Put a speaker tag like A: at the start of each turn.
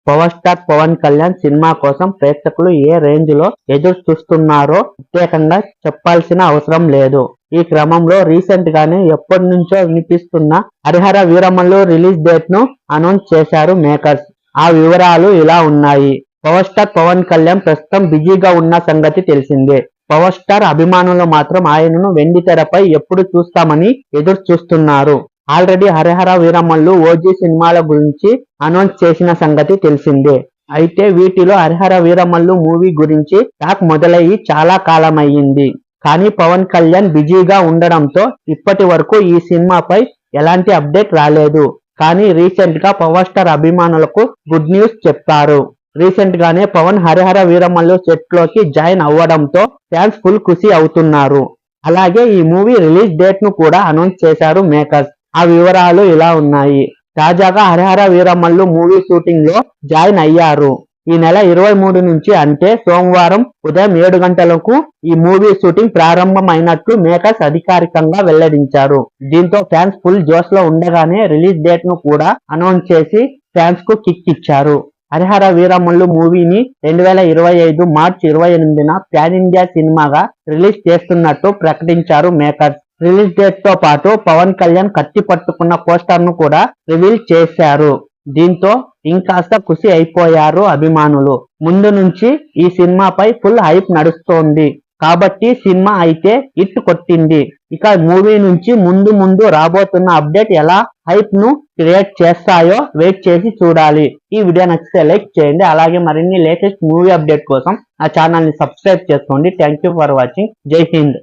A: Power star Pawan Kalyan సినిమా కోసం ప్రేక్షకులు ఏ రేంజ్ లో ఎదురు చూస్తున్నారో ప్రత్యేకంగా చెప్పాల్సిన అవసరం లేదు. ఈ క్రమంలో రీసెంట్ గానే ఎప్పటి నుంచో వినిపిస్తున్న హరిహర వీరమల్లు రిలీజ్ డేట్ ను అనౌన్స్ చేశారు మేకర్స్. ఆ వివరాలు ఇలా ఉన్నాయి. పవర్ స్టార్ పవన్ కళ్యాణ్ ప్రస్తుతం బిజీగా ఉన్న సంగతి తెలిసిందే. పవర్ స్టార్ అభిమానులు మాత్రం ఆయనను వెండితెరపై ఎప్పుడు చూస్తామని ఎదురు చూస్తున్నారు. ఆల్రెడీ హరిహర వీరమల్లు ఓజీ సినిమాల గురించి అనౌన్స్ చేసిన సంగతి తెలిసిందే. అయితే వీటిలో హరిహర వీరమల్లు మూవీ గురించి టాక్ మొదలయ్యి చాలా కాలమయ్యింది. కానీ పవన్ కళ్యాణ్ బిజీగా ఉండడంతో ఇప్పటి వరకు ఈ సినిమాపై ఎలాంటి అప్డేట్ రాలేదు. కానీ రీసెంట్ గా పవర్ స్టార్ అభిమానులకు గుడ్ న్యూస్ చెప్పారు. రీసెంట్ గానే పవన్ హరిహర వీరమల్లు సెట్ లోకి జాయిన్ అవ్వడంతో ఫ్యాన్స్ ఫుల్ ఖుషి అవుతున్నారు. అలాగే ఈ మూవీ రిలీజ్ డేట్ ను కూడా అనౌన్స్ చేశారు మేకర్స్. ఆ వివరాలు ఇలా ఉన్నాయి. తాజాగా హరిహర వీరమల్లు మూవీ షూటింగ్ లో జాయిన్ అయ్యారు. ఈ నెల 23 నుంచి అంటే సోమవారం ఉదయం 7 గంటలకు ఈ మూవీ షూటింగ్ ప్రారంభమైనట్లు మేకర్స్ అధికారికంగా వెల్లడించారు. దీంతో ఫ్యాన్స్ ఫుల్ జోష్ లో ఉండగానే రిలీజ్ డేట్ ను కూడా అనౌన్స్ చేసి ఫ్యాన్స్ కు కిక్ ఇచ్చారు. హరిహర వీరమల్లు మూవీని 2025 మార్చి 28న ప్యాన్ ఇండియా సినిమాగా రిలీజ్ చేస్తున్నట్టు ప్రకటించారు మేకర్స్. రిలీజ్ డేట్ తో పాటు పవన్ కళ్యాణ్ కత్తి పట్టుకున్న పోస్టర్ ను కూడా రివీల్ చేశారు. దీంతో ఇంకాస్త ఖుషి అయిపోయారు అభిమానులు. ముందు నుంచి ఈ సినిమాపై ఫుల్ హైప్ నడుస్తోంది కాబట్టి సినిమా అయితే హిట్ కొట్టింది. ఇక మూవీ నుంచి ముందు రాబోతున్న అప్డేట్ ఎలా హైప్ ను క్రియేట్ చేస్తాయో వెయిట్ చేసి చూడాలి. ఈ వీడియో నచ్చితే లైక్ చేయండి. అలాగే మరిన్ని లేటెస్ట్ మూవీ అప్డేట్ కోసం నా ఛానల్ ని సబ్స్క్రైబ్ చేసుకోండి. Thank you for watching. జై హింద్.